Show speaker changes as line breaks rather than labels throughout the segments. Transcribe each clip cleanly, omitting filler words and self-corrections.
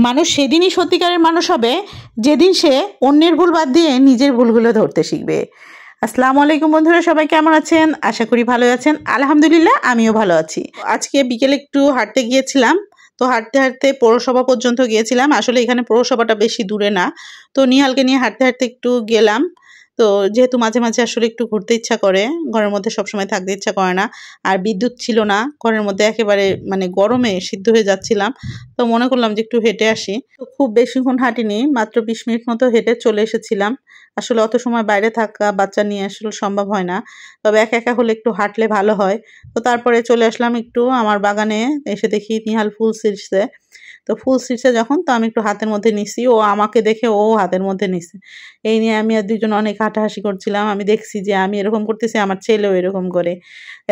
মানুষ সেদিনই সত্যিকারের মানুষ হবে যেদিন সে অন্যের ভুল বাদ দিয়ে নিজের ভুলগুলো ধরতে শিখবে। আসসালামু আলাইকুম বন্ধুরা, সবাই কেমন আছেন? আশা করি ভালো আছেন। আলহামদুলিল্লাহ, আমিও ভালো আছি। আজকে বিকেলে একটু হাঁটতে গিয়েছিলাম। তো হাঁটতে হাঁটতে পৌরসভা পর্যন্ত গিয়েছিলাম। আসলে এখানে পৌরসভাটা বেশি দূরে না। তো নিহালকে নিয়ে হাঁটতে হাঁটতে একটু গেলাম। তো যেহেতু মাঝে মাঝে আসলে একটু ঘুরতে ইচ্ছা করে, ঘরের মধ্যে সবসময় থাকতে ইচ্ছা করে না। আর বিদ্যুৎ ছিল না ঘরের মধ্যে, একেবারে মানে গরমে সিদ্ধ হয়ে যাচ্ছিলাম। তো মনে করলাম যে একটু হেঁটে আসি। তো খুব বেশিক্ষণ হাঁটিনি, মাত্র 20 মিনিট মতো হেঁটে চলে এসেছিলাম। আসলে অত সময় বাইরে থাকা বাচ্চা নিয়ে আসলে সম্ভব হয় না, তবে একা একা হলে একটু হাঁটলে ভালো হয়। তো তারপরে চলে আসলাম একটু আমার বাগানে। এসে দেখি নিহাল ফুল ছিঁড়ছে। তো ফুল ছিঁড়ছে যখন, তো আমি একটু হাতের মধ্যে নিছি, ও আমাকে দেখে ও হাতের মধ্যে নিছে। এই নিয়ে আমি আর দুজন অনেক হাসাহাসি করছিলাম। আমি দেখছি যে আমি এরকম করতেছি, আমার ছেলেও এরকম করে।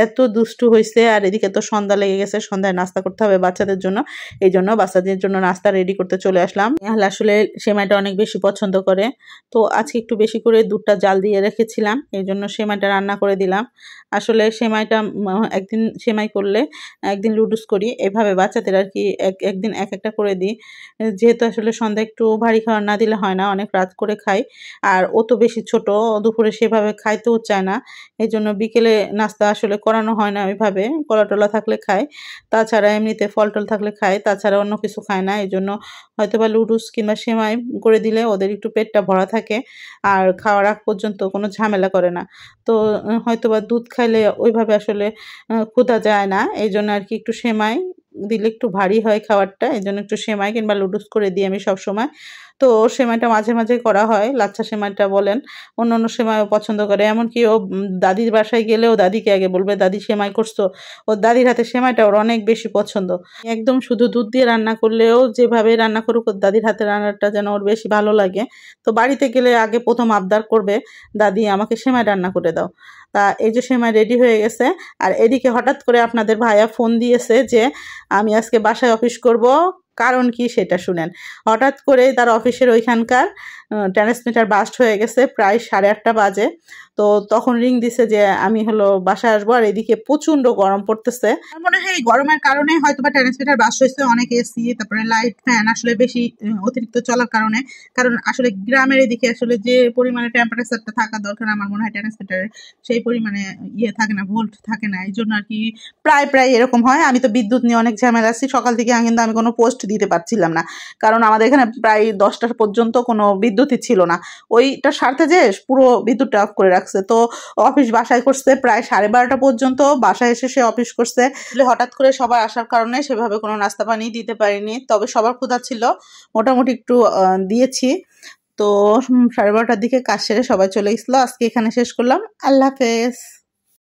এত দুষ্টু হয়েছে। আর এদিকে তো সন্ধ্যা লেগে গেছে, সন্ধ্যায় নাস্তা করতে হবে বাচ্চাদের জন্য। এই জন্য বাচ্চাদের জন্য নাস্তা রেডি করতে চলে আসলাম। আসলে সেমাইটা অনেক বেশি পছন্দ করে। তো আজকে একটু বেশি করে দুধটা জাল দিয়ে রেখেছিলাম, এই জন্য সেমাইটা রান্না করে দিলাম। আসলে সেমাইটা একদিন সেমাই করলে একদিন লুডুস করি, এভাবে বাচ্চাদের আর কি একদিন এক একটা করে দিই। যেহেতু আসলে সন্ধ্যা একটু ভারী খাবার না দিলে হয় না, অনেক রাত করে খাই। আর ও তো বেশি ছোট, দুপুরে সেভাবে খাইতেও চায় না। এই জন্য বিকেলে নাস্তা আসলে করানো হয় না ওইভাবে। কলা টলা থাকলে খায়, তাছাড়া এমনিতে ফল টল থাকলে খায়, তাছাড়া অন্য কিছু খায় না। এই জন্য হয়তো বা লুডুস কিংবা সেমাই করে দিলে ওদের একটু পেটটা ভরা থাকে, আর খাওয়ার আগ পর্যন্ত কোনো ঝামেলা করে না। তো হয়তো বা দুধ খাইলে ওইভাবে আসলে ক্ষুধা যায় না। এই জন্য আর কি একটু সেমাই দিলে একটু ভারী হয় খাবারটা, এই জন্য একটু সেমাই কিংবা লুডুস করে দিই আমি সবসময়। তো সেমাইটা মাঝে মাঝে করা হয়, লাচ্ছা সেমাইটা বলেন, অন্য অন্য সেমাইও পছন্দ করে। এমনকি ও দাদির বাসায় গেলেও দাদিকে আগে বলবে, দাদি সেমাই করছো। ওর দাদির হাতে সেমাইটা ওর অনেক বেশি পছন্দ। একদম শুধু দুধ দিয়ে রান্না করলেও যেভাবে রান্না করুক, ওর দাদির হাতে রান্নাটা যেন ওর বেশি ভালো লাগে। তো বাড়িতে গেলে আগে প্রথম আবদার করবে, দাদি আমাকে সেমাই রান্না করে দাও। তা এই যে সেমাই রেডি হয়ে গেছে। আর এদিকে হঠাৎ করে আপনাদের ভাইয়া ফোন দিয়েছে যে আমি আজকে বাসায় অফিস করব। কারণ কি সেটা শুনেন। হঠাৎ করে তার অফিসের ওইখানকার ট্রান্সমিটার বাস্ট হয়ে গেছে, প্রায় 8:30 বাজে। তো তখন রিং দিছে যে আমি হলো বাসায় আসবো। আর এদিকে প্রচন্ড গরম পড়তেছে। আমার মনে হয় এই গরমের কারণে হয়তো বা ট্রান্সমিটার বাস্ট হয়েছে। অনেক এসি, তারপরে লাইট ফ্যান আসলে বেশি অতিরিক্ত চলার কারণে। কারণ আসলে গ্রামের এদিকে আসলে যে পরিমাণে টেম্পারেচারটা থাকা দরকার, আমার মনে হয় ট্রান্সমিটারে সেই পরিমাণে থাকে না, ভোল্ট থাকে না। এই জন্য আর কি প্রায় প্রায় এরকম হয়। আমি তো বিদ্যুৎ নিয়ে অনেক ঝামেলা আছি সকাল থেকে, কিন্তু আমি কোনো পোস্ট দিতে পারছিলাম না, কারণ আমাদের এখানে প্রায় 10টা পর্যন্ত কোনো বিদ্যুৎই ছিল না। ওইটা সারতে যে পুরো বিদ্যুৎটা অফ করে রাখছে। তো অফিস বাসায় করছে প্রায় 12:30 পর্যন্ত, বাসায় এসে সে অফিস করছে। হঠাৎ করে সবার আসার কারণে সেভাবে কোনো নাস্তা পানি দিতে পারিনি, তবে সবার ক্ষুধা ছিল, মোটামুটি একটু দিয়েছি। তো 12:30টার দিকে কাজ সেরে সবাই চলে গেছিলো। আজকে এখানে শেষ করলাম। আল্লাহ হাফেজ।